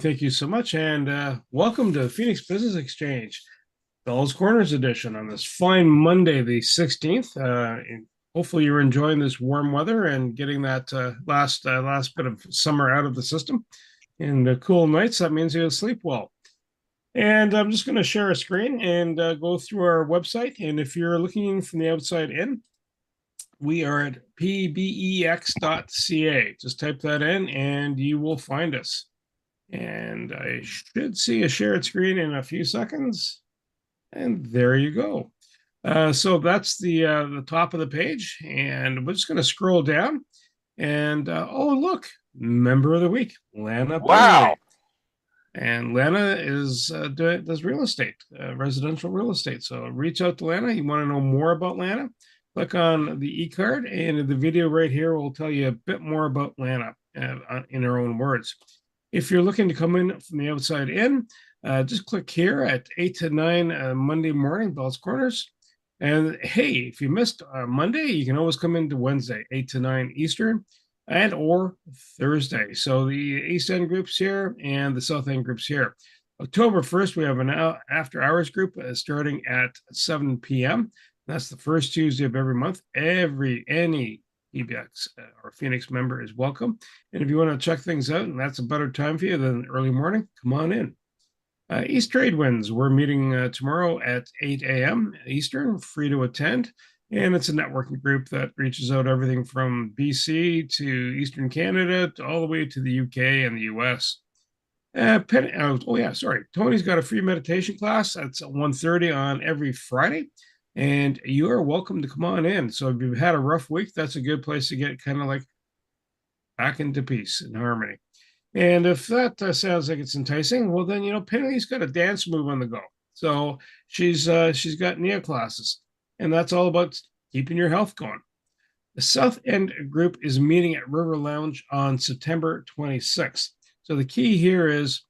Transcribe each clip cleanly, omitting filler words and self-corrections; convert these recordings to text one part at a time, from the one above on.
Thank you so much, and welcome to Phoenix Business Exchange, Bell's Corners edition on this fine Monday, the 16th. Hopefully, you're enjoying this warm weather and getting that last bit of summer out of the system. And cool nights, that means you'll sleep well. And I'm just going to share a screen and go through our website. And if you're looking from the outside in, we are at pbex.ca. Just type that in and you will find us. And I should see a shared screen in a few seconds. And there you go. So that's the top of the page. And we're just going to scroll down. And oh, look, member of the week, Lana Wow. Beverly. And Lana does real estate, residential real estate. So reach out to Lana. You want to know more about Lana? Click on the e-card, and the video right here will tell you a bit more about Lana in her own words. If you're looking to come in from the outside in, just click here at 8 to 9 Monday morning, Bell's Corners. And hey, if you missed Monday, you can always come into Wednesday, 8 to 9 Eastern and or Thursday. So the East End group's here and the South End group's here. October 1st, we have an after hours group starting at 7 p.m. That's the first Tuesday of every month. Any PBX or Phoenix member is welcome. And if you want to check things out, and that's a better time for you than early morning, come on in. East Trade Winds, we're meeting tomorrow at 8 a.m. Eastern, free to attend. And it's a networking group that reaches out everything from BC to Eastern Canada to all the way to the UK and the US. Tony's got a free meditation class. That's at 1:30 on every Friday. And you are welcome to come on in. So if you've had a rough week, that's a good place to get kind of like back into peace and harmony. And if that sounds like it's enticing, well, then, Penny's got a dance move on the go. So she's got NEO classes, and that's all about keeping your health going. The South End group is meeting at River Lounge on September 26th. So the key here is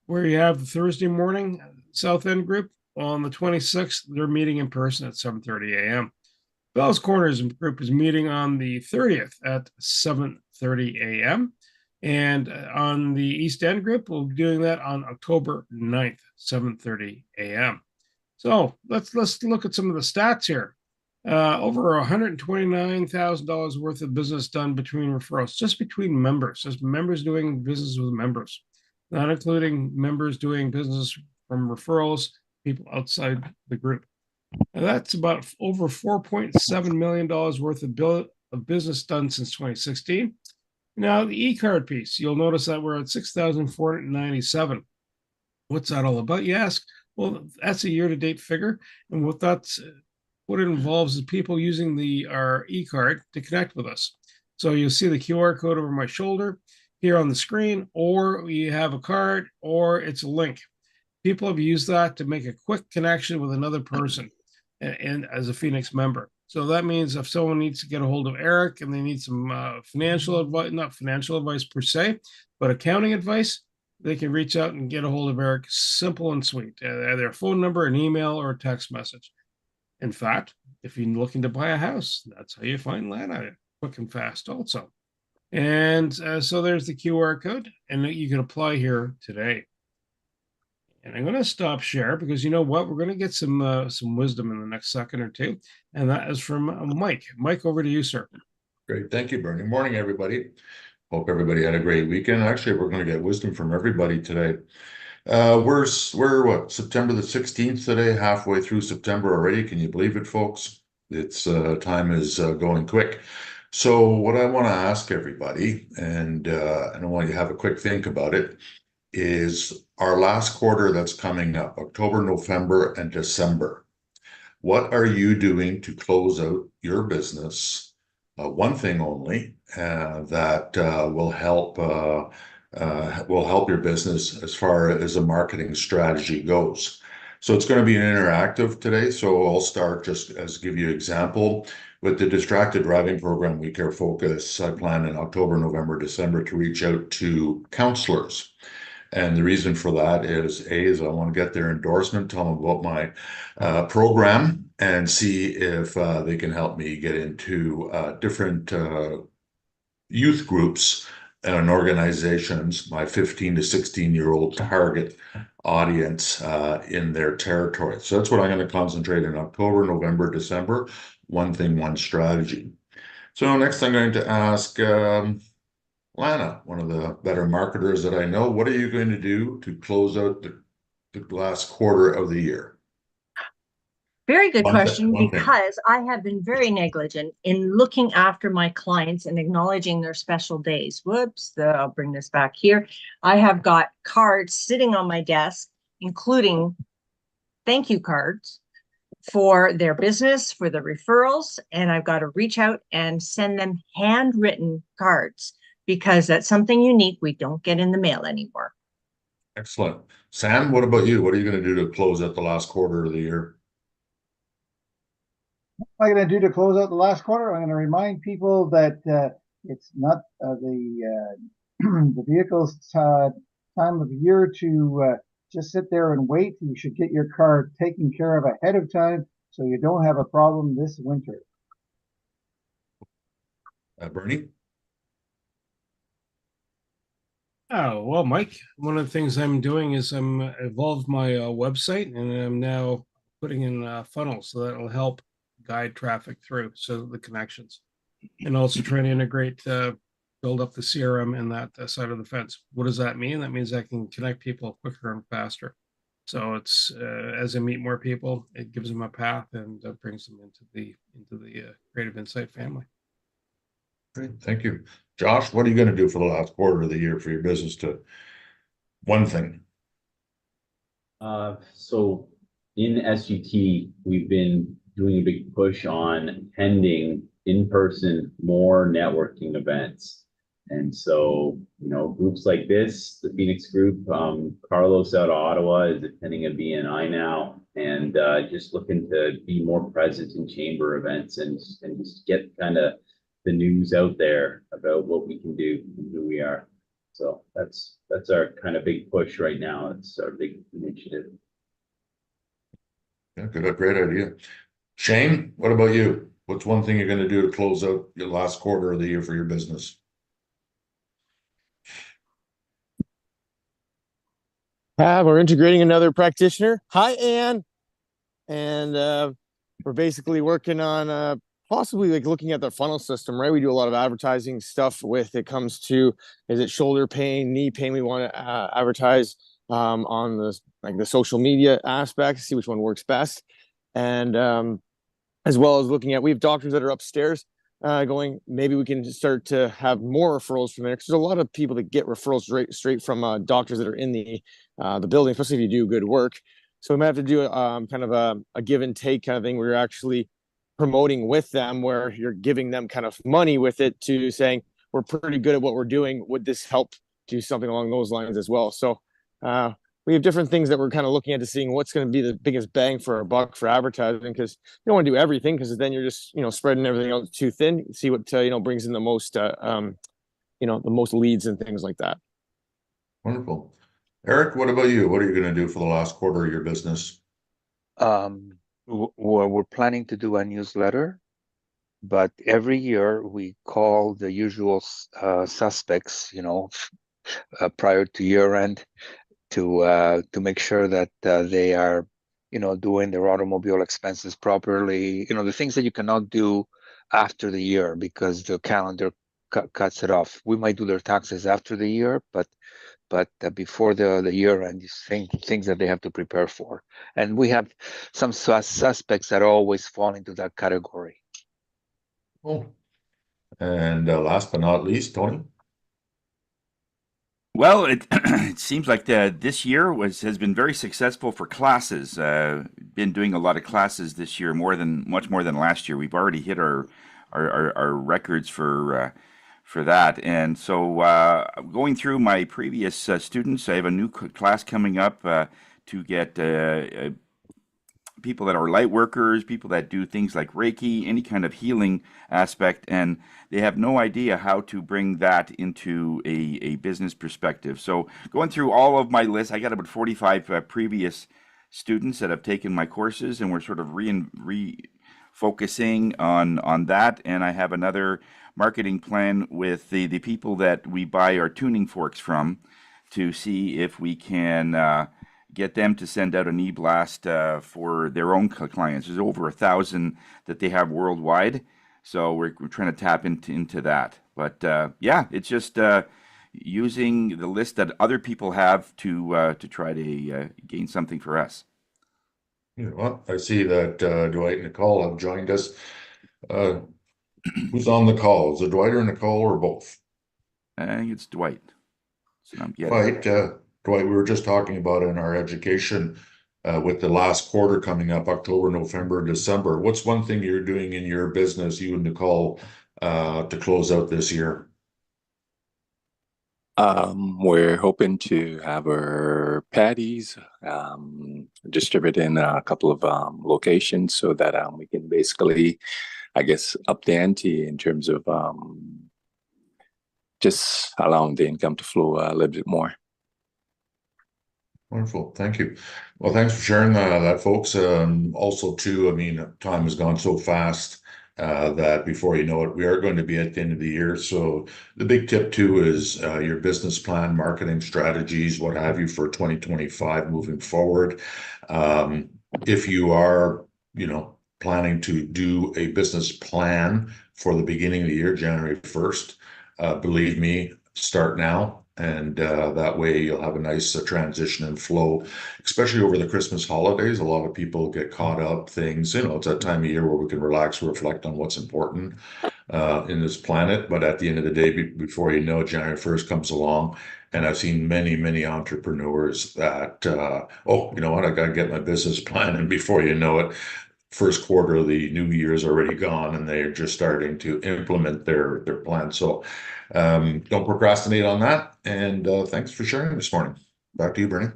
where you have the Thursday morning South End group. On the 26th, they're meeting in person at 7:30 a.m. Bell's Corners group is meeting on the 30th at 7:30 a.m. And on the East End group, we'll be doing that on October 9th, 7:30 a.m. So let's look at some of the stats here. Over $129,000 worth of business done between referrals, just between members, just members doing business with members, not including members doing business from referrals, people outside the group. And that's about over $4.7 million worth of business done since 2016. Now, the e-card piece, you'll notice that we're at 6,497. What's that all about, you ask? Well, that's a year-to-date figure, and what it involves is people using our e-card to connect with us. So you'll see the QR code over my shoulder here on the screen, or you have a card, or it's a link. People have used that to make a quick connection with another person and as a Phoenix member. So that means if someone needs to get a hold of Eric and they need some financial advice, not financial advice per se, but accounting advice, they can reach out and get a hold of Eric. Simple and sweet. Either a phone number, an email, or a text message. In fact, if you're looking to buy a house, that's how you find Lana, quick and fast also. And so there's the QR code, and you can apply here today. And I'm going to stop share because you know what? We're going to get some wisdom in the next second or two. And that is from Mike. Mike, over to you, sir. Great. Thank you, Bernie. Morning, everybody. Hope everybody had a great weekend. Actually, we're going to get wisdom from everybody today. We're what, September the 16th today, halfway through September already. Can you believe it, folks? It's time is going quick. So what I want to ask everybody, and I want you to have a quick think about it, is our last quarter that's coming up, October, November, and December. What are you doing to close out your business? One thing only that will help your business as far as a marketing strategy goes. So it's going to be an interactive today. So I'll start just as give you an example. With the distracted driving program, We Care Focus, I plan in October, November, December to reach out to counselors. And the reason for that is I want to get their endorsement, tell them about my program, and see if they can help me get into different youth groups and an organization's, my 15 to 16-year-old target audience in their territory. So that's what I'm going to concentrate in October, November, December. One thing, one strategy. So next I'm going to ask Lana, one of the better marketers that I know, what are you going to do to close out the last quarter of the year? Very good One thing, question, one thing. because I have been very negligent in looking after my clients and acknowledging their special days. Whoops, I'll bring this back here. I have got cards sitting on my desk, including thank you cards for their business, for the referrals, and I've got to reach out and send them handwritten cards because that's something unique we don't get in the mail anymore. Excellent. Sam, what about you? What are you going to do to close out the last quarter of the year? What am I going to do to close out the last quarter? I'm going to remind people that it's not the vehicle's time of year to just sit there and wait. You should get your car taken care of ahead of time so you don't have a problem this winter. Bernie? Oh, well, Mike, one of the things I'm doing is I'm evolved my website, and I'm now putting in funnels, so that'll help guide traffic through, so the connections, and also trying to integrate, build up the CRM in that side of the fence. What does that mean? That means I can connect people quicker and faster. So it's as I meet more people, it gives them a path and brings them into the Creative Insight family. Great, thank you. Josh, what are you going to do for the last quarter of the year for your business to one thing? So in SUT, we've been doing a big push on attending in-person more networking events. And so, groups like this, the Phoenix group, Carlos out of Ottawa is attending a BNI now, and just looking to be more present in chamber events and just get kind of the news out there about what we can do and who we are. So that's our kind of big push right now. It's our big initiative. Yeah, good, great idea. Shane, what about you? What's one thing you're going to do to close out your last quarter of the year for your business? We're integrating another practitioner. Hi, Anne. And we're basically working on possibly like looking at the funnel system, right? We do a lot of advertising stuff with it comes to, is it shoulder pain, knee pain? We want to advertise on the social media aspect, see which one works best. And as well as looking at, we have doctors that are upstairs going, maybe we can start to have more referrals from there. Because there's a lot of people that get referrals straight from doctors that are in the building, especially if you do good work. So we might have to do kind of a give and take kind of thing where you're actually promoting with them, where you're giving them kind of money with it to saying, we're pretty good at what we're doing. Would this help do something along those lines as well? So we have different things that we're kind of looking at to seeing what's going to be the biggest bang for our buck for advertising, because you don't want to do everything, because then you're just spreading everything out too thin. See what brings in the most the most leads and things like that. Wonderful. Eric, what about you? What are you going to do for the last quarter of your business? We're planning to do a newsletter, but every year we call the usual suspects, prior to year end, to make sure that they are, doing their automobile expenses properly. The things that you cannot do after the year because the calendar cuts it off. We might do their taxes after the year, but before the year end, things that they have to prepare for. And we have some suspects that always fall into that category. Oh, and last but not least, Tony. Well, it seems like this year has been very successful for classes. Been doing a lot of classes this year, much more than last year. We've already hit our records for that. And so going through my previous students, I have a new class coming up to get people that are light workers, people that do things like Reiki, any kind of healing aspect, and they have no idea how to bring that into a business perspective. So going through all of my list, I got about 45 previous students that have taken my courses, and we're sort of focusing on that, and I have another marketing plan with the people that we buy our tuning forks from to see if we can get them to send out an e-blast for their own clients. There's over 1,000 that they have worldwide, so we're trying to tap into that. But yeah, it's just using the list that other people have to try to gain something for us. You know what? I see that Dwight and Nicole have joined us. Who's on the call? Is it Dwight or Nicole or both? I think it's Dwight. So Dwight, Dwight, we were just talking about in our education with the last quarter coming up, October, November, December. What's one thing you're doing in your business, you and Nicole, to close out this year? We're hoping to have our patties distributed in a couple of locations so that we can basically, I guess, up the ante in terms of just allowing the income to flow a little bit more. Wonderful. Thank you. Well, thanks for sharing that, folks. Also, too, I mean, time has gone so fast that before you know it, we are going to be at the end of the year. So the big tip, too, is your business plan, marketing strategies, what have you, for 2025 moving forward. If you are, planning to do a business plan for the beginning of the year, January 1st, believe me, start now. And that way you'll have a nice transition and flow, especially over the Christmas holidays. A lot of people get caught up things, it's that time of year where we can relax, reflect on what's important in this planet. But at the end of the day, before you know it, January 1st comes along. And I've seen many, many entrepreneurs that, you know what, I got to get my business plan. And before you know it, first quarter of the new year is already gone and they're just starting to implement their plan. So don't procrastinate on that. And thanks for sharing this morning. Back to you, Bernie.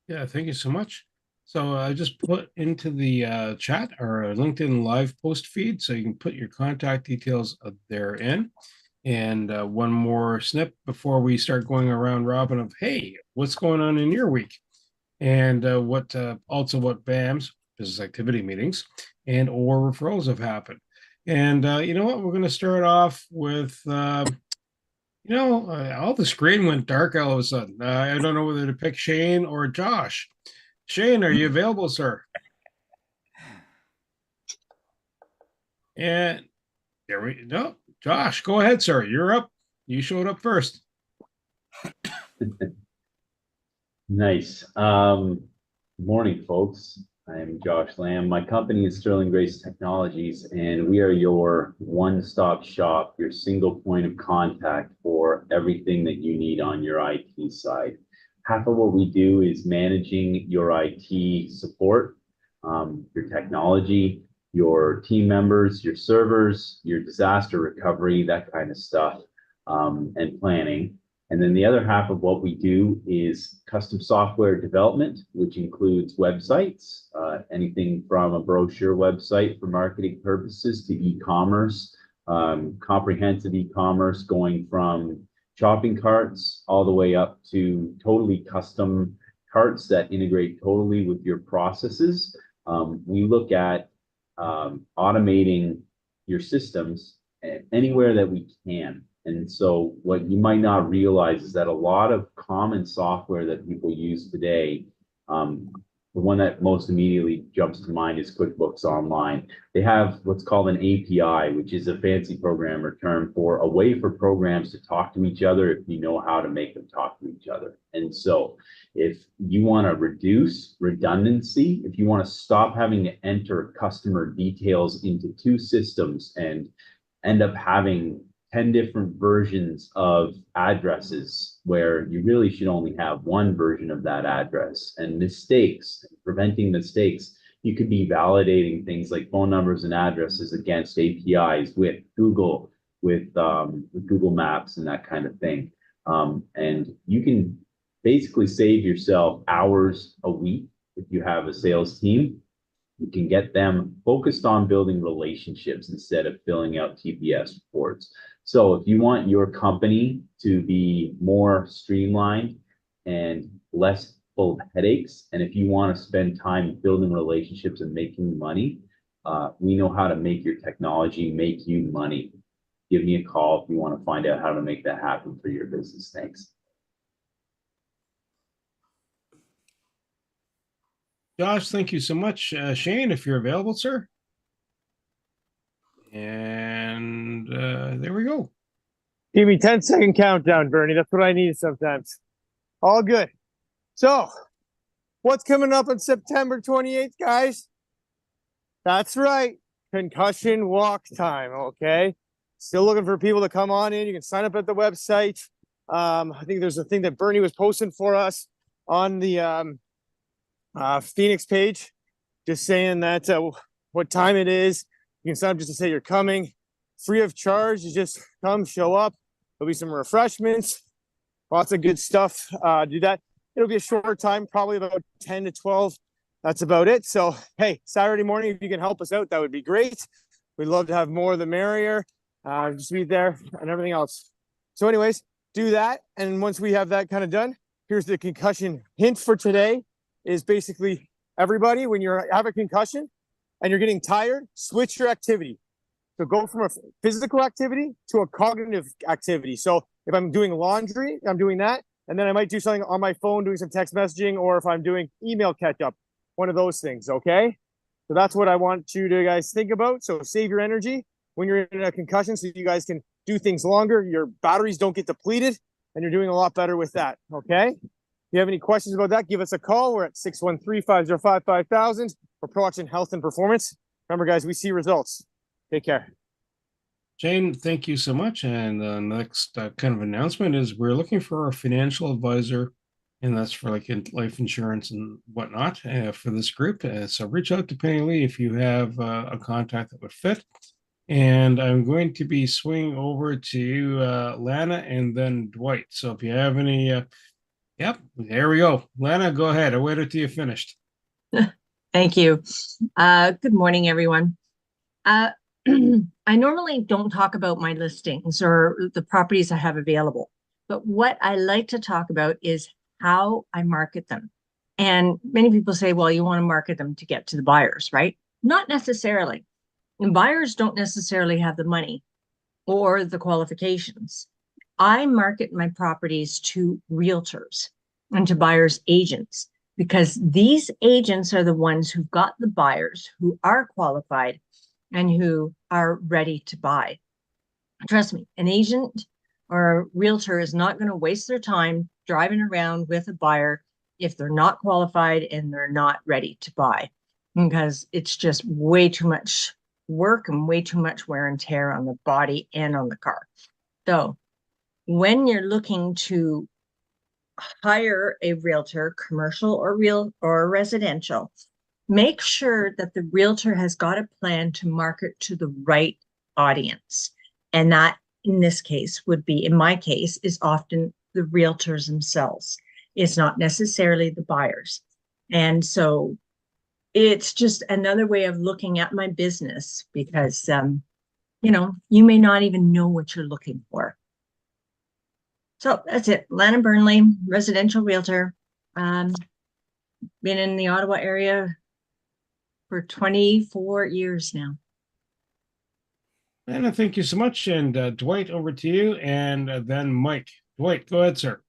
Yeah, thank you so much. So I just put into the chat our LinkedIn live post feed, so you can put your contact details there in. And one more snip before we start going around robin of, hey, what's going on in your week? And what BAMs, business activity meetings, and or referrals have happened. And you know what? We're going to start off with, all the screen went dark all of a sudden. I don't know whether to pick Shane or Josh. Shane, are you available, sir? And there we go. Josh, go ahead, sir. You're up. You showed up first. Nice. Morning, folks. I'm Josh Lamb. My company is Sterling Grace Technologies, and we are your one-stop shop, your single point of contact for everything that you need on your IT side. Half of what we do is managing your IT support, your technology, your team members, your servers, your disaster recovery, that kind of stuff, and planning. And then the other half of what we do is custom software development, which includes websites, anything from a brochure website for marketing purposes to e-commerce, comprehensive e-commerce going from shopping carts all the way up to totally custom carts that integrate totally with your processes. We look at automating your systems anywhere that we can. And so what you might not realize is that a lot of common software that people use today, the one that most immediately jumps to mind is QuickBooks Online. They have what's called an API, which is a fancy programmer term for a way for programs to talk to each other if you know how to make them talk to each other. And so if you want to reduce redundancy, if you want to stop having to enter customer details into two systems and end up having 10 different versions of addresses where you really should only have one version of that address, and preventing mistakes, you could be validating things like phone numbers and addresses against APIs with Google, with Google Maps and that kind of thing. And you can basically save yourself hours a week if you have a sales team. You can get them focused on building relationships instead of filling out TPS reports. So if you want your company to be more streamlined and less full of headaches, and if you want to spend time building relationships and making money, We know how to make your technology make you money. Give me a call if you want to find out how to make that happen for your business. Thanks. Josh, thank you so much. Shane, if you're available, sir. And there we go. Give me 10-second countdown, Bernie. That's what I need sometimes. All good. So, what's coming up on September 28th, guys? That's right. Concussion walk time. Okay. Still looking for people to come on in. You can sign up at the website. I think there's a thing that Bernie was posting for us on the Phoenix page, just saying that what time it is. You can sign up just to say you're coming, free of charge. You just come, show up. There'll be some refreshments, lots of good stuff. Do that. It'll be a short time, probably about 10 to 12. That's about it. So, hey, Saturday morning, if you can help us out, that would be great. We'd love to have more the merrier. Just be there and everything else. So anyways, do that. And once we have that kind of done, here's the concussion hint for today is basically everybody, when you have a concussion and you're getting tired, switch your activity. So go from a physical activity to a cognitive activity. So if I'm doing laundry, I'm doing that. And then I might do something on my phone, doing some text messaging, or if I'm doing email catch up, one of those things. Okay. So that's what I want you to guys think about. So save your energy when you're in a concussion so you guys can do things longer. Your batteries don't get depleted and you're doing a lot better with that. Okay. If you have any questions about that, give us a call. We're at 613-505-5000 for Proaction Health and Performance. Remember, guys, we see results. Take care. Shane, thank you so much. And the next kind of announcement is we're looking for a financial advisor, and that's for like life insurance and whatnot for this group. So reach out to Penny Lee if you have a contact that would fit. And I'm going to be swinging over to Lana and then Dwight. So if you have any, yep, there we go. Lana, go ahead. I waited till you finished. Thank you. Good morning, everyone. I normally don't talk about my listings or the properties I have available, but what I like to talk about is how I market them. And many people say, well, you want to market them to get to the buyers, right? Not necessarily. And buyers don't necessarily have the money or the qualifications. I market my properties to realtors and to buyers agents because these agents are the ones who've got the buyers who are qualified and who are ready to buy. Trust me, an agent or a realtor is not going to waste their time driving around with a buyer if they're not qualified and they're not ready to buy, because it's just way too much work and way too much wear and tear on the body and on the car. So when you're looking to hire a realtor, commercial or residential, make sure that the realtor has got a plan to market to the right audience. And that, in this case, would be, in my case, is often the realtors themselves. It's not necessarily the buyers. And so it's just another way of looking at my business because, you may not even know what you're looking for. So that's it. Lana Burnley, residential realtor. Been in the Ottawa area for 24 years now. Anna, thank you so much. And Dwight, over to you. And then Mike. Dwight, go ahead, sir.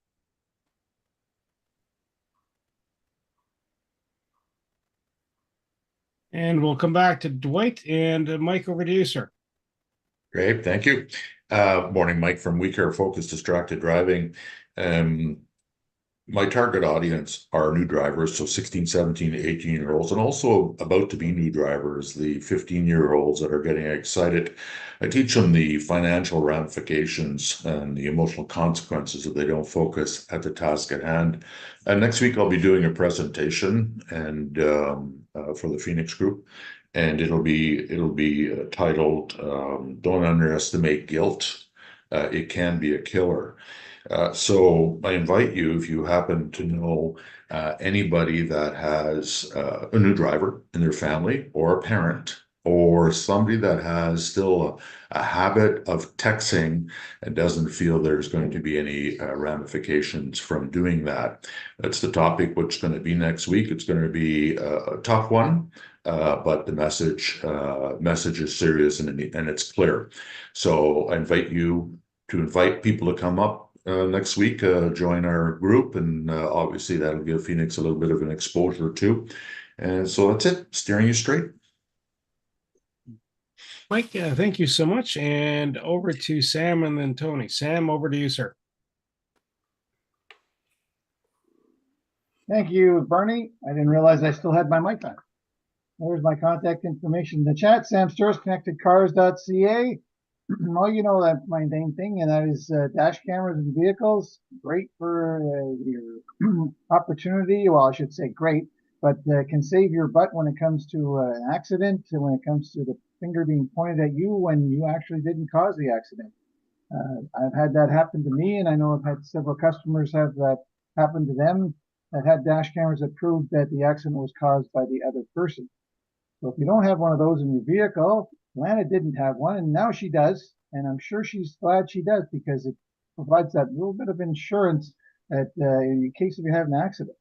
And we'll come back to Dwight and Mike, over to you, sir. Great, thank you. Morning, Mike from We Care Focused Distracted Driving. My target audience are new drivers, so 16, 17, 18-year-olds, and also about to be new drivers, the 15-year-olds that are getting excited. I teach them the financial ramifications and the emotional consequences if they don't focus at the task at hand. And next week, I'll be doing a presentation and for the Phoenix Group, and it'll be titled "Don't Underestimate Guilt. It Can Be a Killer." So I invite you, if you happen to know anybody that has a new driver in their family or a parent or somebody that has still a habit of texting and doesn't feel there's going to be any ramifications from doing that. That's the topic which is going to be next week. It's going to be a tough one, but the message is serious and it's clear. So I invite you to invite people to come up next week, join our group, and obviously that'll give Phoenix a little bit of an exposure too. And so that's it, steering you straight. Mike, thank you so much. And over to Sam and then Tony. Sam, over to you, sir. Thank you, Bernie. I didn't realize I still had my mic on. There's my contact information in the chat. Sam Stores, connectedcars.ca. Well, you know that my main thing, and that is dash cameras in vehicles. Great for your opportunity. Well, I should say great, but can save your butt when it comes to an accident, and when it comes to the finger being pointed at you when you actually didn't cause the accident. I've had that happen to me, and I know I've had several customers have that happen to them that had dash cameras that proved that the accident was caused by the other person. So if you don't have one of those in your vehicle, Lana didn't have one, and now she does, and I'm sure she's glad she does because it provides that little bit of insurance that in case if you have an accident.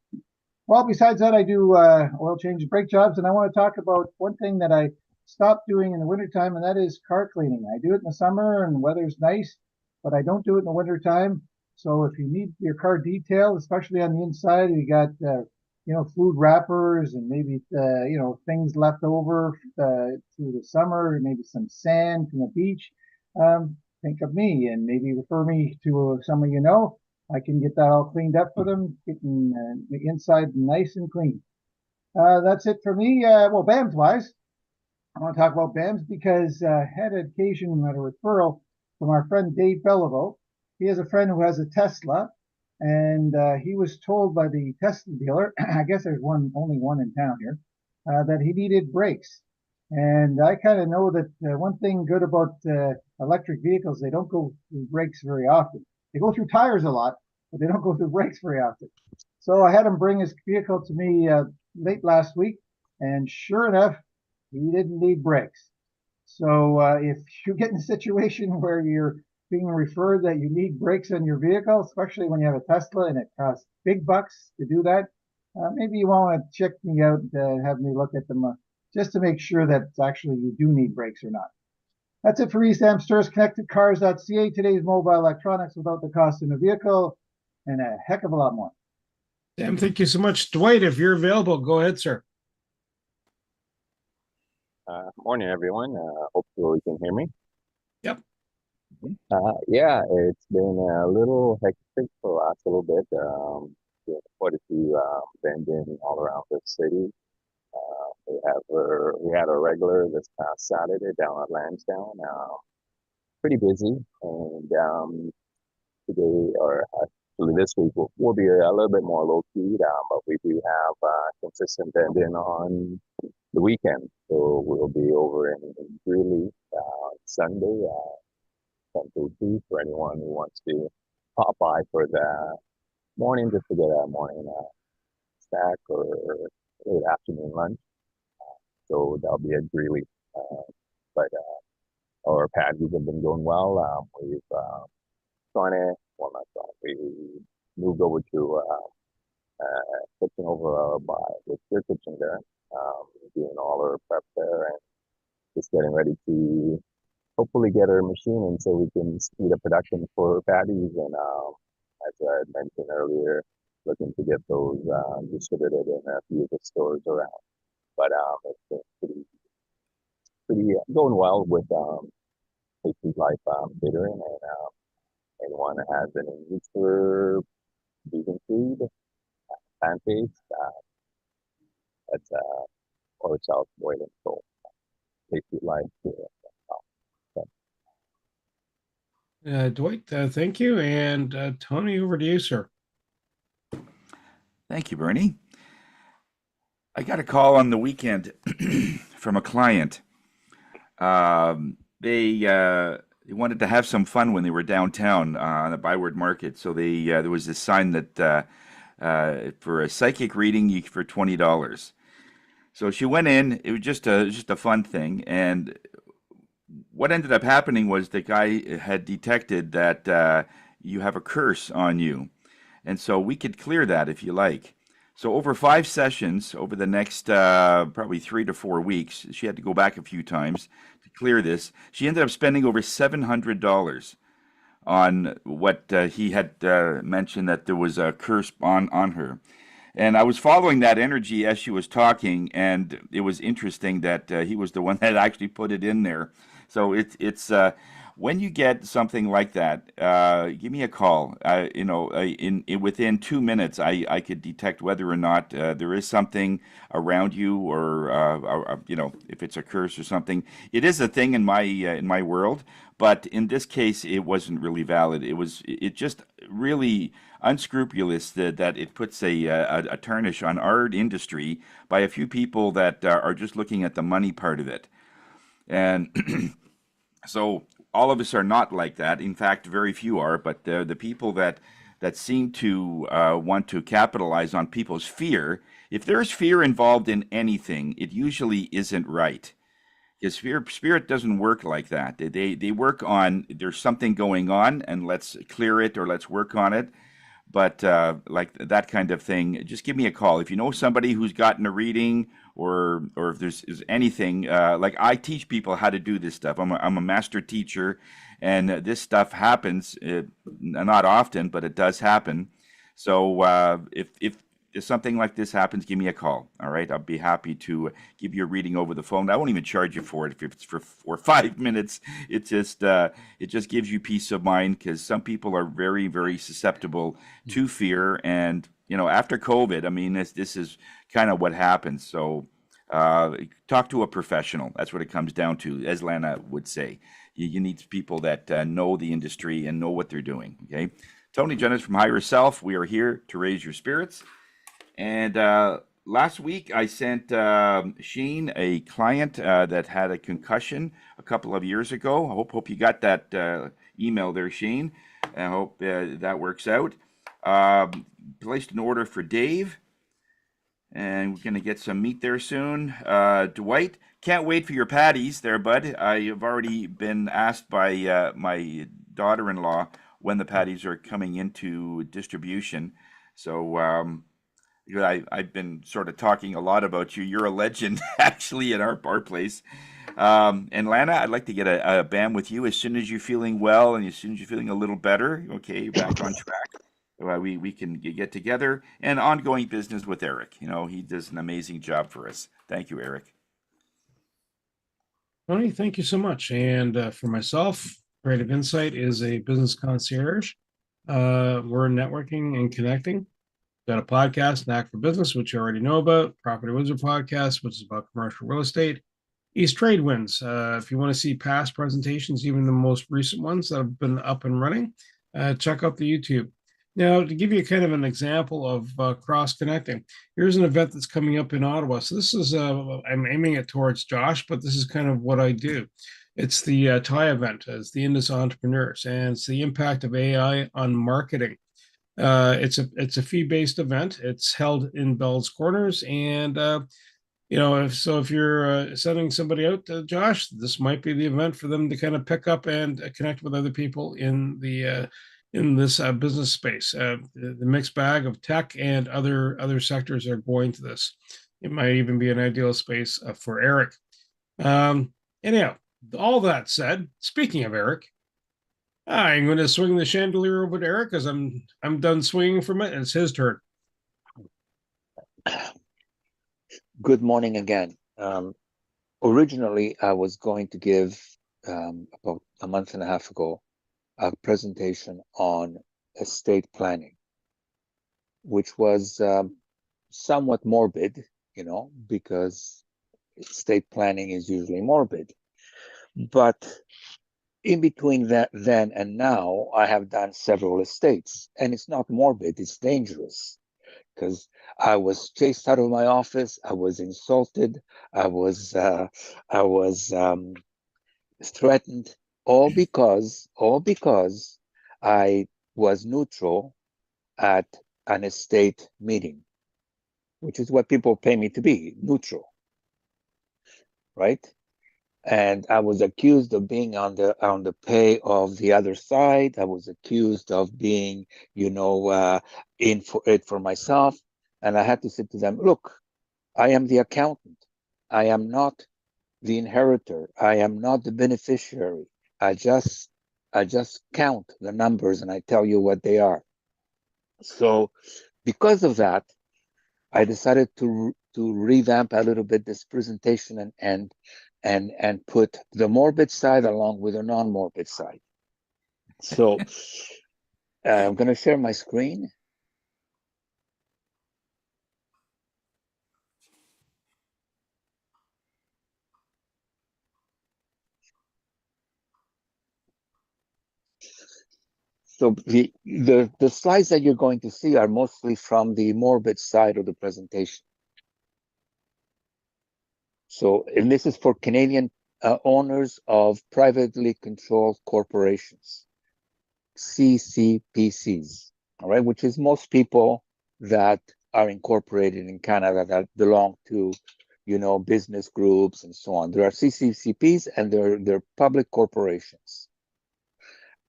Well, besides that, I do oil change and brake jobs, and I want to talk about one thing that I stopped doing in the wintertime, and that is car cleaning. I do it in the summer and the weather's nice, but I don't do it in the wintertime. So if you need your car detailed, especially on the inside, you got food wrappers and maybe things left over through the summer, maybe some sand from the beach. Think of me and maybe refer me to someone you know. I can get that all cleaned up for them, getting the inside nice and clean. That's it for me. Well, BAMS wise, I want to talk about BAMS because I had an occasion at a referral from our friend Dave Belleville. He has a friend who has a Tesla, and he was told by the Tesla dealer, I guess there's only one in town here, that he needed brakes. And I kind of know that one thing good about electric vehicles, they don't go through brakes very often. They go through tires a lot, but they don't go through brakes very often. So I had him bring his vehicle to me late last week, and sure enough, he didn't need brakes. So if you get in a situation where you're being referred that you need brakes on your vehicle, especially when you have a Tesla and it costs big bucks to do that, maybe you want to check me out and have me look at them just to make sure that actually you do need brakes or not. That's it for Sam Stores, connectedcars.ca, today's mobile electronics without the cost in a vehicle, and a heck of a lot more. Sam, thank you so much. Dwight, if you're available, go ahead, sir. Morning, everyone. Hopefully you can hear me. Yep. Yeah, it's been a little hectic for the last little bit. Quite a few vending all around the city. We had a regular this past Saturday down at Lansdowne. Pretty busy, and today or actually this week will be a little bit more low key. But we do have consistent vending on the weekend, so we'll be over in Greeley Sunday. 10 to 2 for anyone who wants to pop by for the morning just to get a morning snack or late afternoon lunch. So that'll be at Greeley. But our patties have been going well. We've we moved over to kitchen over by the kitchen there, doing all our prep there and just getting ready to hopefully get our machine in so we can speed up production for patties. And as I mentioned earlier, looking to get those distributed in a few of the stores around. But it's been pretty going well with Tasty Life catering, and anyone that has any needs for vegan food, plant-based, that's or South Boylan. So Tasty Life. Dwight, thank you. And Tony, over to you, sir. Thank you, Bernie. I got a call on the weekend from a client. They wanted to have some fun when they were downtown on the Byward Market. So there was this sign that for a psychic reading for $20. So she went in. It was just a fun thing, and what ended up happening was the guy had detected that you have a curse on you, and so we could clear that if you like. So over 5 sessions, over the next probably 3 to 4 weeks, she had to go back a few times to clear this. She ended up spending over $700 on what he had mentioned that there was a curse on her. And I was following that energy as she was talking, and it was interesting that he was the one that actually put it in there. So it's when you get something like that, give me a call. In within 2 minutes, I could detect whether or not there is something around you, or if it's a curse or something. It is a thing in my world, but in this case, it wasn't really valid. It just really unscrupulous that it puts a tarnish on our industry by a few people that are just looking at the money part of it. And so all of us are not like that. In fact, very few are, but the people that seem to want to capitalize on people's fear, if there's fear involved in anything, it usually isn't right. Because spirit doesn't work like that. They work on there's something going on and let's clear it or let's work on it. But like that kind of thing, just give me a call if you know somebody who's gotten a reading, or if there's is anything. Like I teach people how to do this stuff. I'm a master teacher, and this stuff happens not often, but it does happen. So if something like this happens, give me a call. All right, I'll be happy to give you a reading over the phone. I won't even charge you for it if it's for 5 minutes. It just gives you peace of mind, because some people are very, very susceptible to fear. And after COVID, I mean, this is kind of what happens. So talk to a professional. That's what it comes down to, as Lana would say. You need people that know the industry and know what they're doing. Okay, Tony Jonas from Higher Self. We are here to raise your spirits. And last week, I sent Shane a client that had a concussion a couple of years ago. I hope you got that email there, Shane. I hope that works out. Placed an order for Dave, and we're going to get some meat there soon. Dwight, can't wait for your patties there, bud. I have already been asked by my daughter-in-law when the patties are coming into distribution. So I've been sort of talking a lot about you. You're a legend, actually, at our place. And Lana, I'd like to get a BAM with you as soon as you're feeling well and as soon as you're feeling a little better. Okay, you're back on track. We can get together, and ongoing business with Eric. He does an amazing job for us. Thank you, Eric. Tony, thank you so much. And for myself, Creative Insight is a business concierge. We're networking and connecting. Got a podcast, Knack for Business, which you already know about. Property Wizard podcast, which is about commercial real estate. East Trade Winds. If you want to see past presentations, even the most recent ones that have been up and running, check out the YouTube. Now, to give you kind of an example of cross-connecting, here's an event that's coming up in Ottawa. So this is, I'm aiming it towards Josh, but this is kind of what I do. It's the TIE event. It's the Indus Entrepreneurs, and it's the impact of AI on marketing. It's a fee-based event. It's held in Bell's Corners, and if you're sending somebody out, Josh, this might be the event for them to kind of pick up and connect with other people in this business space. The mixed bag of tech and other sectors are going to this. It might even be an ideal space for Eric. Anyhow, all that said, speaking of Eric, I'm going to swing the chandelier over to Eric because I'm done swinging from it, and it's his turn. Good morning again. Originally, I was going to give about a month and a half ago a presentation on estate planning, which was somewhat morbid, because estate planning is usually morbid. But in between that then and now, I have done several estates, and it's not morbid, it's dangerous, because I was chased out of my office, I was insulted, I was threatened, all because I was neutral at an estate meeting, which is what people pay me to be, neutral. right? And I was accused of being on the pay of the other side. I was accused of being, in for it for myself. And I had to say to them, look, I am the accountant. I am not the inheritor. I am not the beneficiary. I just count the numbers and I tell you what they are. So because of that, I decided to revamp a little bit this presentation and put the morbid side along with the non-morbid side. So I'm going to share my screen. So the slides that you're going to see are mostly from the morbid side of the presentation. So, and this is for Canadian owners of privately controlled corporations, CCPCs, all right, which is most people that are incorporated in Canada that belong to, business groups and so on. There are CCCPs and they're public corporations.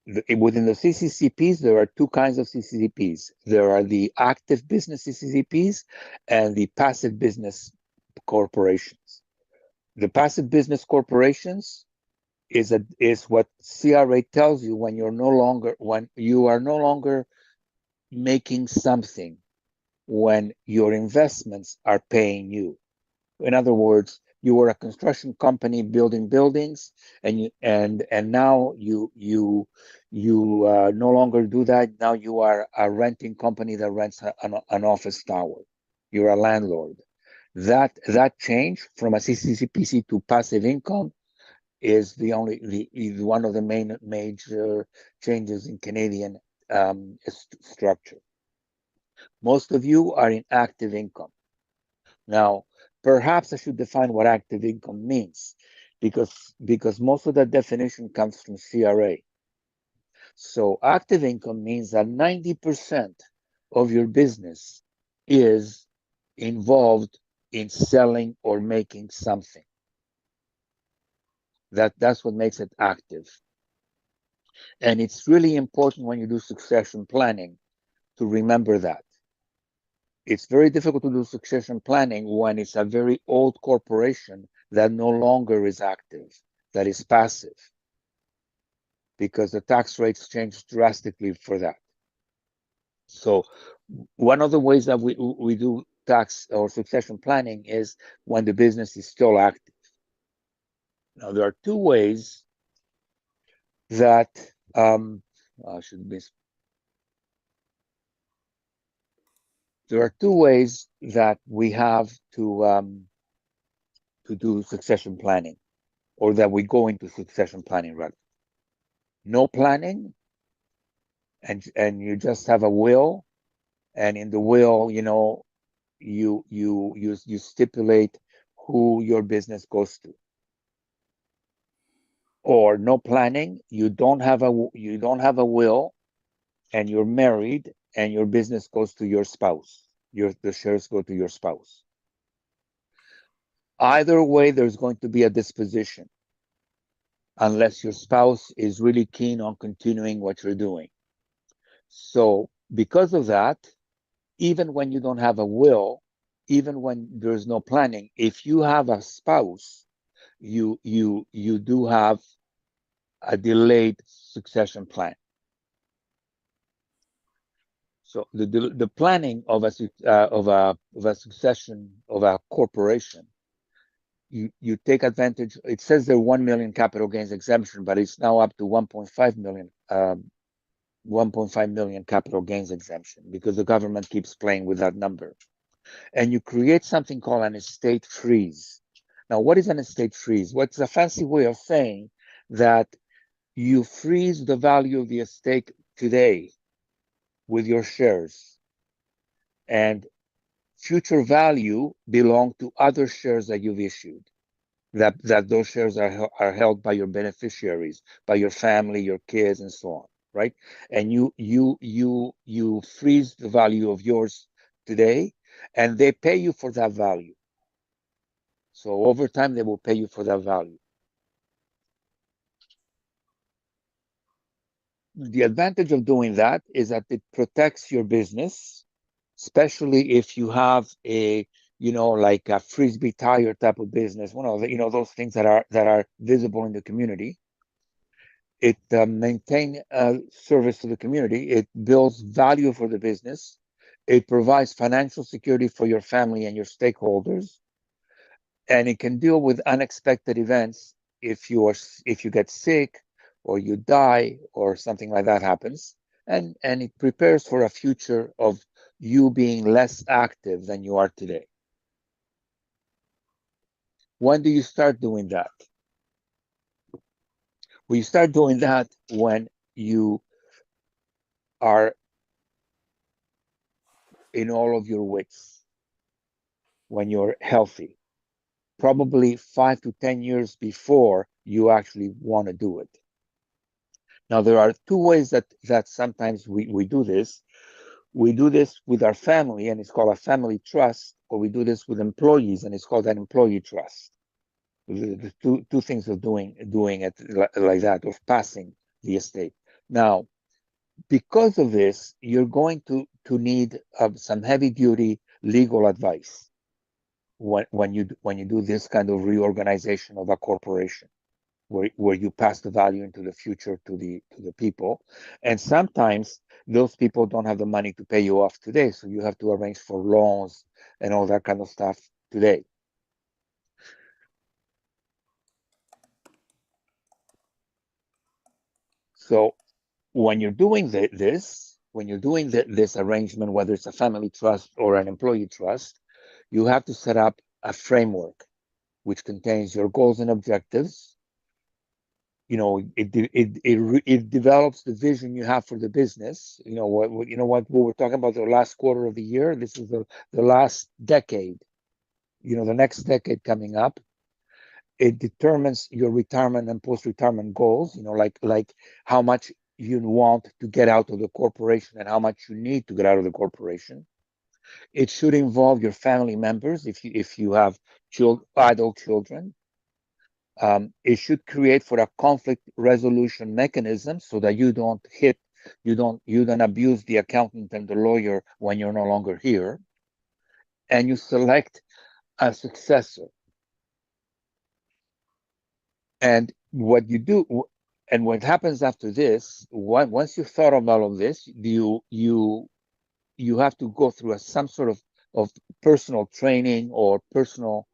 Within the CCCPs, there are two kinds of CCCPs. There are the active business CCCPs and the passive business corporations. The passive business corporations is what CRA tells you when you are no longer making something, when your investments are paying you. In other words, you were a construction company building buildings, and now you no longer do that. Now you are a renting company that rents an office tower. You're a landlord. That change from a CCPC to passive income is one of the major changes in Canadian structure. Most of you are in active income. Now, perhaps I should define what active income means, because most of that definition comes from CRA. So active income means that 90% of your business is involved in selling or making something. That's what makes it active. And it's really important when you do succession planning to remember that. It's very difficult to do succession planning when it's a very old corporation that no longer is active, that is passive, because the tax rates change drastically for that. So one of the ways that we do tax or succession planning is when the business is still active. Now, there are two ways that there are two ways that we have to do succession planning, or that we go into succession planning, rather. No planning, and you just have a will, and in the will, you stipulate who your business goes to. Or no planning, you don't have a will, and you're married, and your business goes to your spouse. The shares go to your spouse. Either way, there's going to be a disposition, unless your spouse is really keen on continuing what you're doing. So because of that, even when you don't have a will, even when there's no planning, if you have a spouse, you do have a delayed succession plan. So the planning of a succession of a corporation, you take advantage. It says there 1 million capital gains exemption, but it's now up to 1.5 million. 1.5 million capital gains exemption, because the government keeps playing with that number. And you create something called an estate freeze. Now, what is an estate freeze? What's a fancy way of saying that you freeze the value of the estate today with your shares, and future value belong to other shares that you've issued. That those shares are held by your beneficiaries, by your family, your kids, and so on, right? And you freeze the value of yours today, and they pay you for that value. So over time, they will pay you for that value. The advantage of doing that is that it protects your business, especially if you have a, like a frisbee tire type of business, one of the, those things that are visible in the community. It maintains service to the community. It builds value for the business. It provides financial security for your family and your stakeholders, and it can deal with unexpected events if you get sick or you die or something like that happens, and it prepares for a future of you being less active than you are today. When do you start doing that? Well, you start doing that when you are in all of your wits, when you're healthy, probably 5 to 10 years before you actually want to do it. Now, there are two ways that sometimes we do this. We do this with our family, and it's called a family trust, or we do this with employees, and it's called an employee trust. The two things of doing it like that, of passing the estate. Now, because of this, you're going to need some heavy duty legal advice when you do this kind of reorganization of a corporation, where you pass the value into the future to the people. And sometimes those people don't have the money to pay you off today, so you have to arrange for loans and all that kind of stuff today. So when you're doing this arrangement, whether it's a family trust or an employee trust, you have to set up a framework which contains your goals and objectives. It develops the vision you have for the business. What we were talking about the last quarter of the year. This is the last decade. The next decade coming up. It determines your retirement and post-retirement goals. Like how much you want to get out of the corporation and how much you need to get out of the corporation. It should involve your family members if you have adult children. It should create for a conflict resolution mechanism so that you don't abuse the accountant and the lawyer when you're no longer here. And you select a successor. And what you do, and what happens after this, once you've thought of all of this, you have to go through some sort of personal training or personal,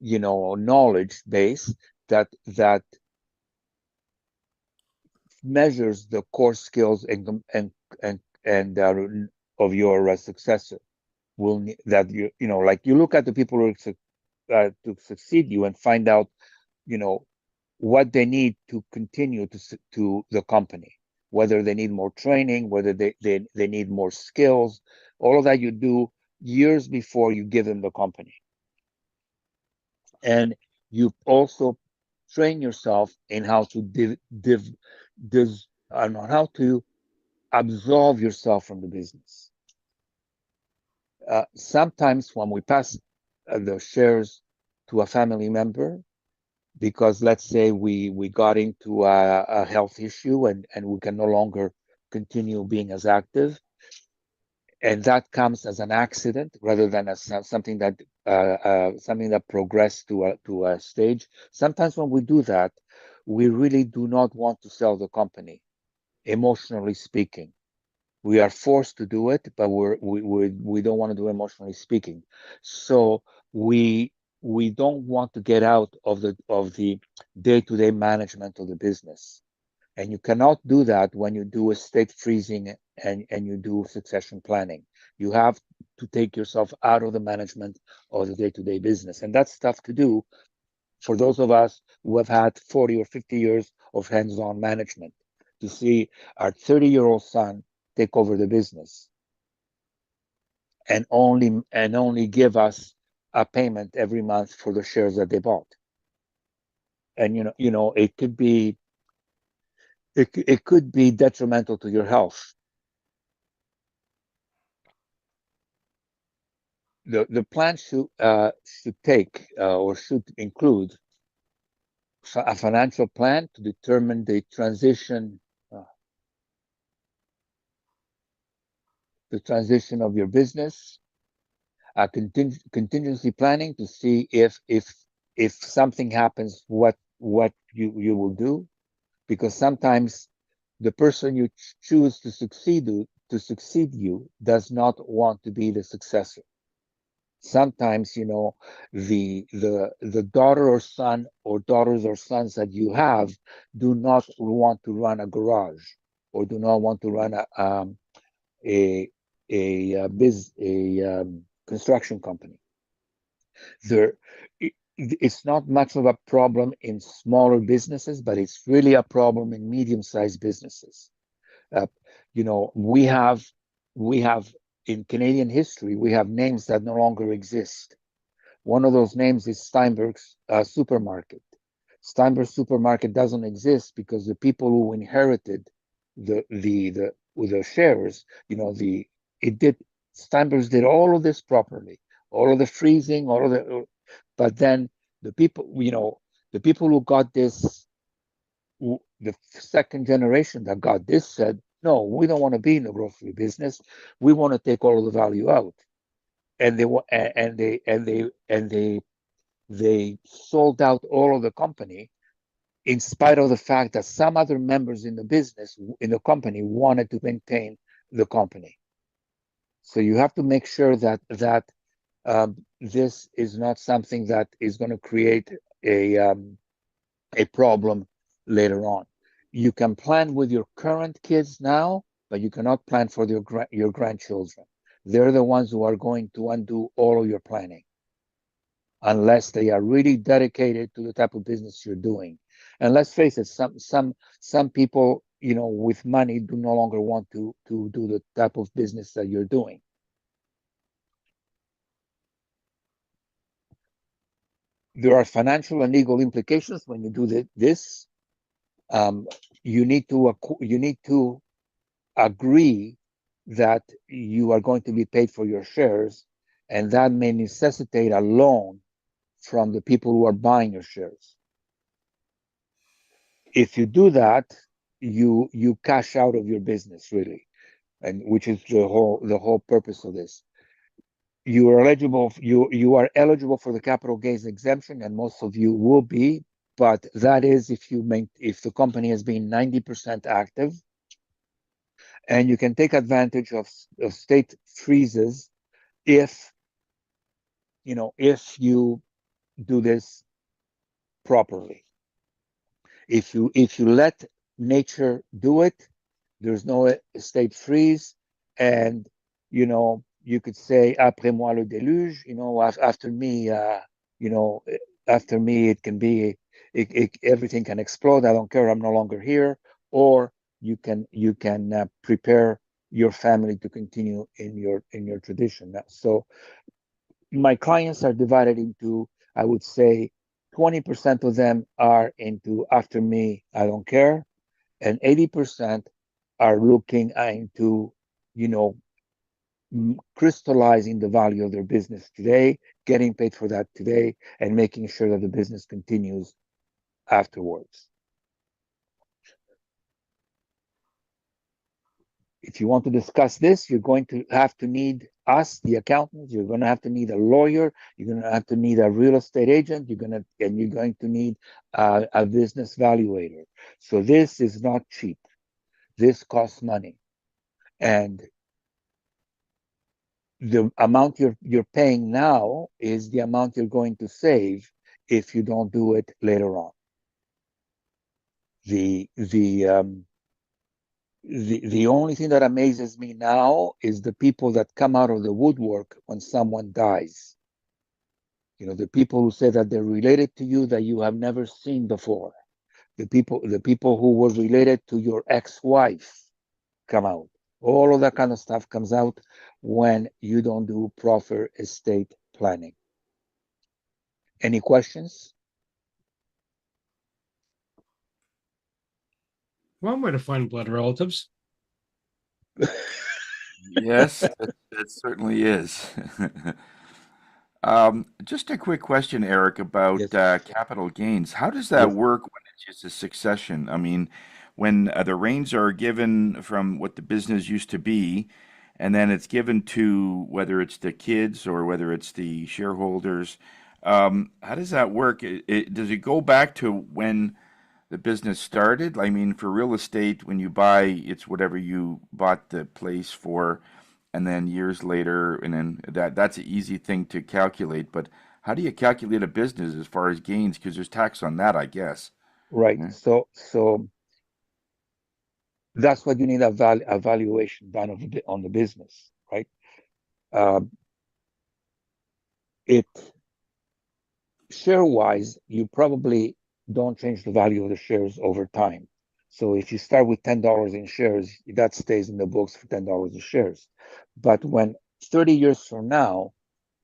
knowledge base that measures the core skills and of your successor. That like you look at the people who to succeed you and find out, what they need to continue to the company, whether they need more training, whether they need more skills. All of that you do years before you give them the company. And you also train yourself in how to how to absolve yourself from the business. Sometimes when we pass the shares to a family member, because let's say we got into a health issue and we can no longer continue being as active, and that comes as an accident rather than as something that progressed to a stage. Sometimes when we do that, we really do not want to sell the company, emotionally speaking. We are forced to do it, but we don't want to do emotionally speaking. So we don't want to get out of the day-to-day management of the business. And you cannot do that when you do estate freezing and you do succession planning. You have to take yourself out of the management of the day-to-day business. And that's tough to do for those of us who have had 40 or 50 years of hands-on management, to see our 30-year-old son take over the business and only give us a payment every month for the shares that they bought. And it could be detrimental to your health. the plan should take or should include a financial plan to determine the transition of your business, contingency planning to see if something happens, what you will do, because sometimes the person you choose to succeed you does not want to be the successor. Sometimes, you know, the daughter or son or daughters or sons that you have do not want to run a garage or do not want to run a construction company. It's not much of a problem in smaller businesses, but it's really a problem in medium-sized businesses. You know, we have in Canadian history, we have names that no longer exist. One of those names is Steinberg's supermarket. Steinberg's supermarket doesn't exist because the people who inherited the shares, you know, Steinberg's did all of this properly, all of the freezing, but then the people, you know, the people who got this, the second generation that got this said, no, we don't want to be in the grocery business. We want to take all of the value out. And they sold out all of the company in spite of the fact that some other members in the company wanted to maintain the company. So you have to make sure that this is not something that is going to create a problem later on. You can plan with your current kids now, but you cannot plan for your grandchildren. They're the ones who are going to undo all of your planning, unless they are really dedicated to the type of business you're doing. And let's face it, some people, you know, with money do no longer want to do the type of business that you're doing. There are financial and legal implications when you do this. You need to agree that you are going to be paid for your shares, and that may necessitate a loan from the people who are buying your shares. If you do that, you cash out of your business, really, and which is the whole purpose of this. You are eligible for the capital gains exemption, and most of you will be, but that is if the company has been 90% active, and you can take advantage of state freezes if you do this properly. If you let nature do it, there's no state freeze, and you know, you could say après moi le déluge, you know, after me, after me it can be everything can explode. I don't care, I'm no longer here. Or you can prepare your family to continue in your tradition. So my clients are divided into, I would say, 20% of them are into after me, I don't care, and 80% are looking into, you know, crystallizing the value of their business today, getting paid for that today, and making sure that the business continues afterwards. If you want to discuss this, you're going to have to need us, the accountants. You're going to have to need a lawyer. You're going to have to need a real estate agent. You're going to need a business valuator. So this is not cheap. This costs money, and the amount you're paying now is the amount you're going to save if you don't do it later on. The only thing that amazes me now is the people that come out of the woodwork when someone dies. You know, the people who say that they're related to you that you have never seen before. The people who were related to your ex-wife come out. All of that kind of stuff comes out when you don't do proper estate planning. Any questions? One way to find blood relatives. Yes, that certainly is. Just a quick question, Eric, about Yes. capital gains. How does that Yes. work when it's just a succession? I mean, when the reins are given from what the business used to be, and then it's given to whether it's the kids or whether it's the shareholders, how does that work? Does it go back to when the business started? I mean, for real estate, when you buy, it's whatever you bought the place for, and then years later, and then that's an easy thing to calculate. But how do you calculate a business as far as gains? Because there's tax on that, I guess. Right. Yeah. So that's what you need a valuation done on the business, right? Uh, it share wise, you probably don't change the value of the shares over time. So if you start with $10 in shares, that stays in the books for $10 a shares. But when 30 years from now,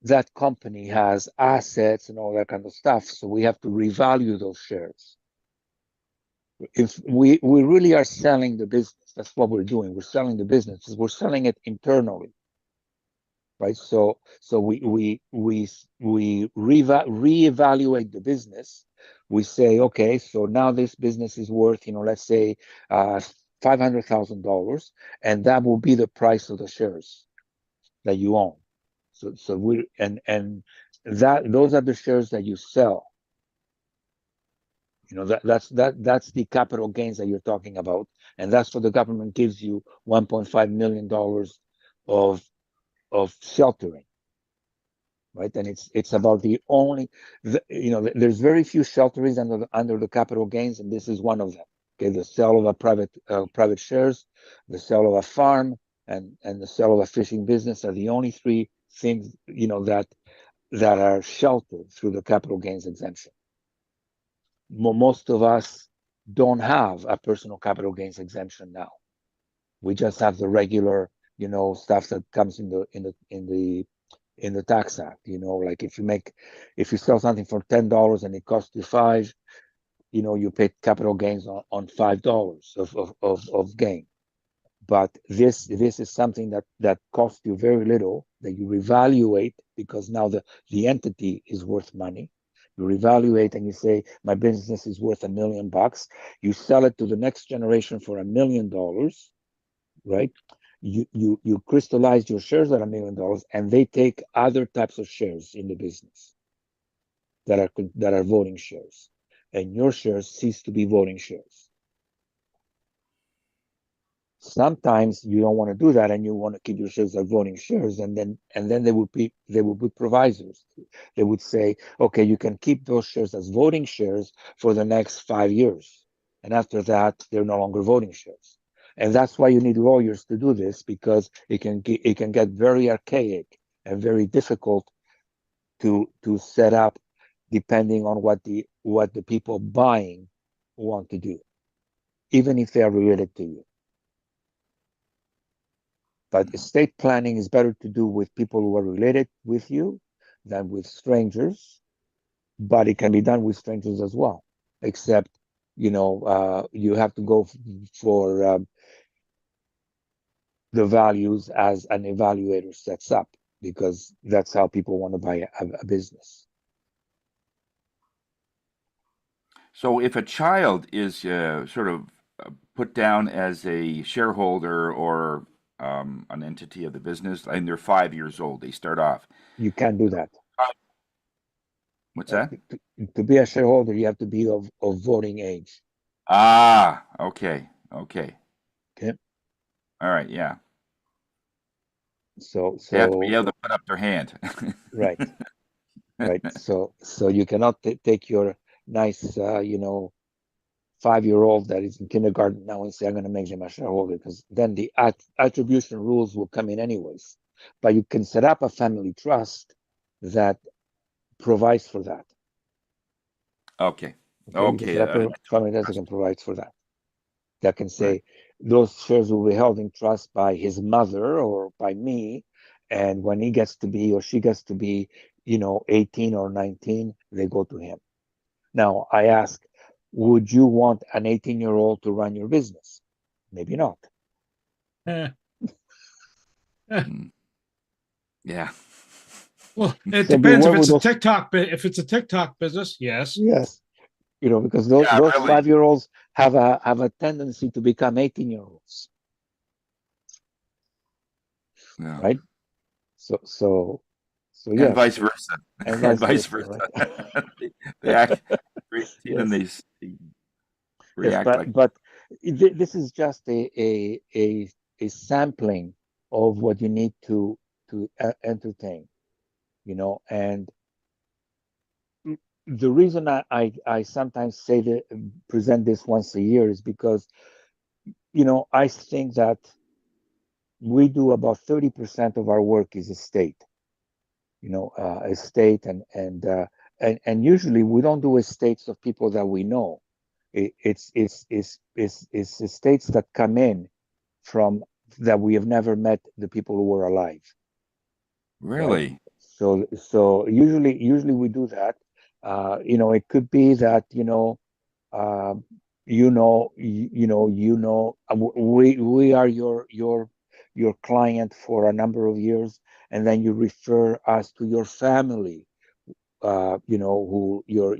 that company has assets and all that kind of stuff, so we have to revalue those shares. If we really are selling the business, that's what we're doing. We're selling the business. We're selling it internally, right? So we reevaluate the business. We say, okay, so now this business is worth, let's say $500,000, and that will be the price of the shares that you own. So we and that those are the shares that you sell. That's the capital gains that you're talking about, and that's what the government gives you $1.5 million of sheltering, right? And it's about there's very few shelterings under the capital gains, and this is one of them. Okay, the sale of a private shares, the sale of a farm, and the sale of a fishing business are the only three things that are sheltered through the capital gains exemption. Most of us don't have a personal capital gains exemption now. We just have the regular, stuff that comes in the tax act. Like if you sell something for $10 and it costs you $5, you pay capital gains on $5 of gain. But this is something that costs you very little, that you reevaluate because now the entity is worth money. You reevaluate and you say, my business is worth $1 million. You sell it to the next generation for $1 million, right? You crystallize your shares at $1 million, and they take other types of shares in the business that are voting shares, and your shares cease to be voting shares. Sometimes you don't want to do that, and you want to keep your shares as voting shares, and then they would be provisors. They would say, okay, you can keep those shares as voting shares for the next 5 years, and after that, they're no longer voting shares. And that's why you need lawyers to do this, because it can get very archaic and very difficult to set up, depending on what the people buying want to do, even if they are related to you. But estate planning is better to do with people who are related with you than with strangers, but it can be done with strangers as well, except, you have to go for the values as an evaluator sets up, because that's how people want to buy a business. So if a child is sort of put down as a shareholder or an entity of the business, and they're 5 years old, they start off. You can't do that. What's that? To be a shareholder, you have to be of voting age. Ah, okay. Okay. All right, yeah. So They have to be able to put up their hand. right. Right. So you cannot take your nice, 5-year-old that is in kindergarten now and say, I'm going to make him a shareholder, because then the attribution rules will come in anyways. But you can set up a family trust that provides for that. Okay. You can set up a family trust that can provide for that. That can say, those shares will be held in trust by his mother or by me. And when he gets to be, or she gets to be, 18 or 19, they go to him. Now, I ask, would you want an 18-year-old to run your business? Maybe not. Yeah. Well, it So depends if beware it's with a those. TikTok, if it's a TikTok business, yes. Yes, because those Yeah, those really. 5-year-olds have a tendency to become 18-year-olds, Yeah. right? So And yes, vice versa. and And vice vice versa, versa. right? They act 18 and Yes, they yes, react like. but this is just a sampling of what you need to entertain, and the reason I sometimes say that present this once a year is because I think that we do about 30% of our work is estate, estate and usually we don't do estates of people that we know. It's estates that come in from that we have never met the people who were alive, right? Really? So usually we do that. It could be that uh, we are your client for a number of years, and then you refer us to your family, who your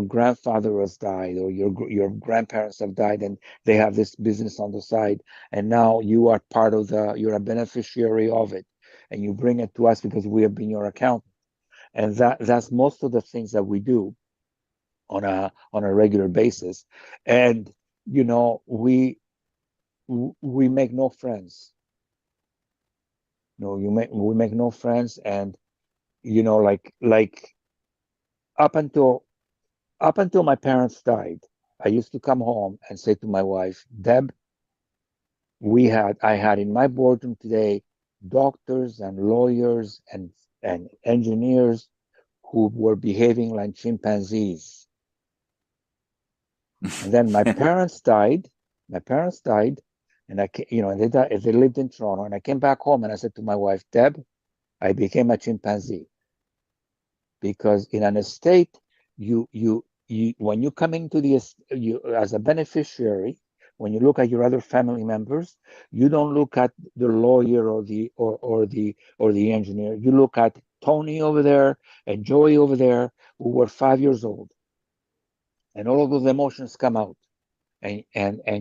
grandfather has died, or your grandparents have died, and they have this business on the side, and now you are you're a beneficiary of it, and you bring it to us because we have been your accountant, and that's most of the things that we do on a regular basis, and we make no friends. We make no friends, and like up until my parents died, I used to come home and say to my wife, Deb, I had in my boardroom today doctors and lawyers and engineers who were behaving like chimpanzees. And then my parents died. And they lived in Toronto. And I came back home and I said to my wife, Deb, I became a chimpanzee, because in an estate, you when you come into you as a beneficiary, when you look at your other family members, you don't look at the lawyer or the engineer. You look at Tony over there and Joey over there, who were 5 years old, and all of those emotions come out, and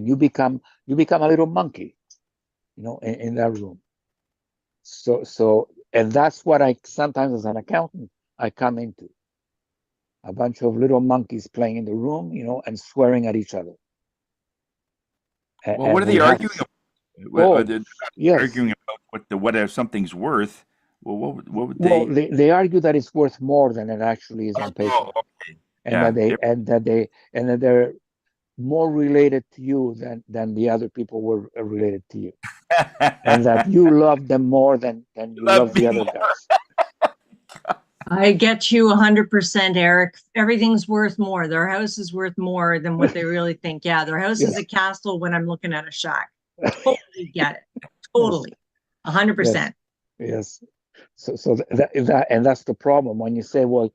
you become a little monkey, in that room. So and that's what I sometimes, as an accountant, I come into a bunch of little monkeys playing in the room, and swearing at each other. Well, what And are we they have, arguing about? oh, They're not yes. arguing about what something's worth. Well, what would Well, they? they argue that it's worth more than it actually is on paper, Oh, okay. and Yeah. that they're more related to you than the other people were related to you, and that you love them more than you Love love me the other more. guys. I get you 100%, Eric. Everything's worth more. Their house is worth more than what they really think. Yeah, their house is Yes. a castle when I'm looking at a shack. Totally get it. Yes. Totally. 100%. Yes. So and that's the problem when you say, well,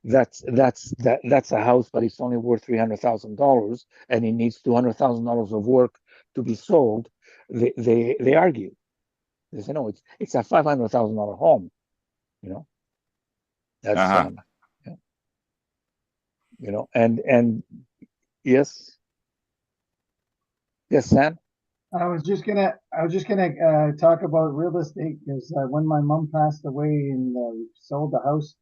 that's a house, but it's only worth $300,000, and it needs $200,000 of work to be sold. They argue. They say, no, it's a $500,000 home. That's Uh-huh. and yes, Sam. I was just gonna talk about real estate, because when my mom passed away and we sold the house,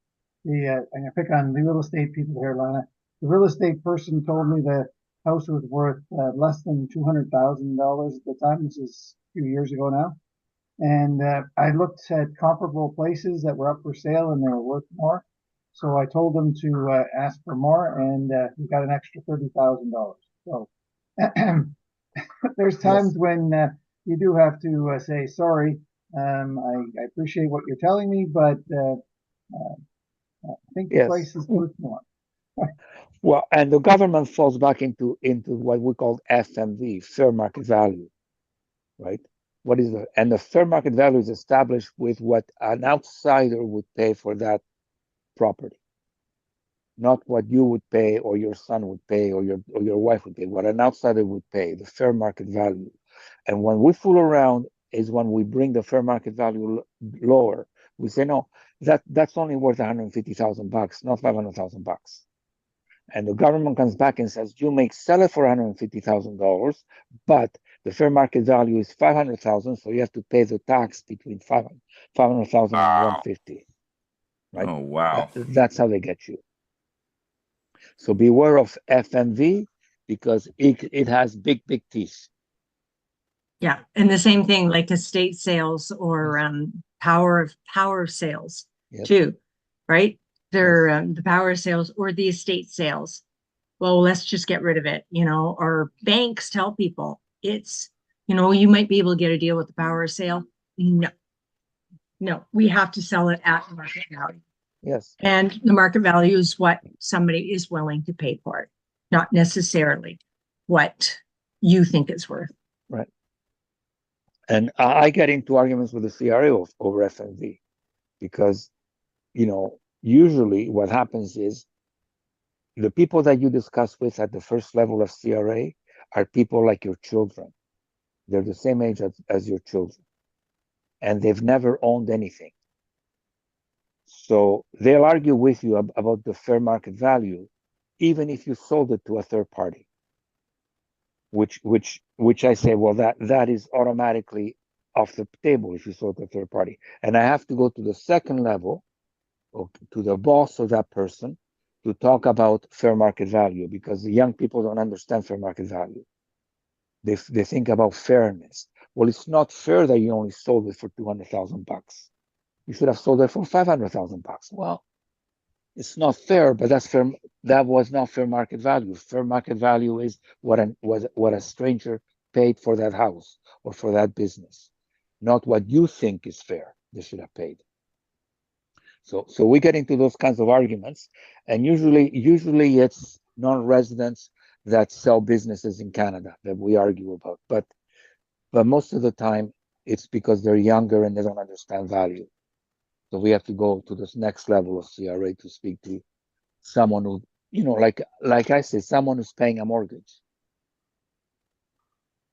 I'm gonna pick on the real estate people here, Lana. The real estate person told me the house was worth less than $200,000 at the time. This is a few years ago now, and I looked at comparable places that were up for sale and they were worth more. So I told them to ask for more, and we got an extra $30,000. So there's times Yes. when you do have to say sorry. I appreciate what you're telling me, but I think the Yes. price is worth more. Well, and the government falls back into what we call FMV, fair market value, right? And the fair market value is established with what an outsider would pay for that property, not what you would pay or your son would pay or your wife would pay, what an outsider would pay, the fair market value. And when we fool around is when we bring the fair market value lower. We say, no, that's only worth 150,000 bucks, not 500,000 bucks. And the government comes back and says, you may sell it for $150,000, but the fair market value is 500,000, so you have to pay the tax between 500,000 and 150. Right? Oh, wow. That's how they get you. So beware of FMV because it has big teeth. Yeah, and the same thing like estate sales or power sales too, right? They're the power sales or the estate sales. Well, let's just get rid of it, or banks tell people it's, you might be able to get a deal with the power sale. No, we have to sell it at market value. Yes. And the market value is what somebody is willing to pay for it, not necessarily what you think it's worth. Right. And I get into arguments with the CRA over FMV because, usually what happens is the people that you discuss with at the first level of CRA are people like your children. They're the same age as your children. And they've never owned anything. So they'll argue with you about the fair market value, even if you sold it to a third party. Which I say, well, that is automatically off the table if you sold to a third party. And I have to go to the second level, or to the boss of that person, to talk about fair market value, because the young people don't understand fair market value. They think about fairness. Well, it's not fair that you only sold it for 200,000 bucks. You should have sold it for 500,000 bucks. Well, it's not fair, but that's fair. That was not fair market value. Fair market value is what a stranger paid for that house or for that business, not what you think is fair. They should have paid. So we get into those kinds of arguments, and usually it's non-residents that sell businesses in Canada that we argue about. But most of the time, it's because they're younger and they don't understand value. So we have to go to this next level of CRA to speak to someone who, like I said, someone who's paying a mortgage,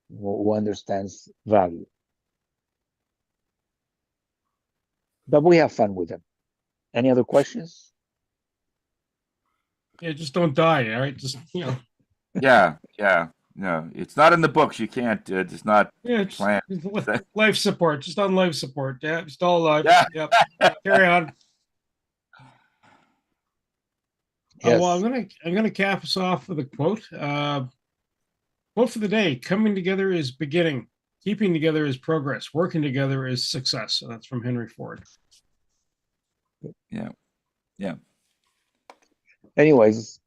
who understands value. But we have fun with them. Any other questions? Yeah, just don't die. All right, just Yeah. No, it's not in the books. You can't. It's not planned. Life support, just on life support. Yeah, just all alive. Yeah. Yep. Carry on. Yes. Well, I'm gonna cap us off with a quote. Quote for the day: "Coming together is beginning. Keeping together is progress. Working together is success." So that's from Henry Ford. Yeah. Anyways,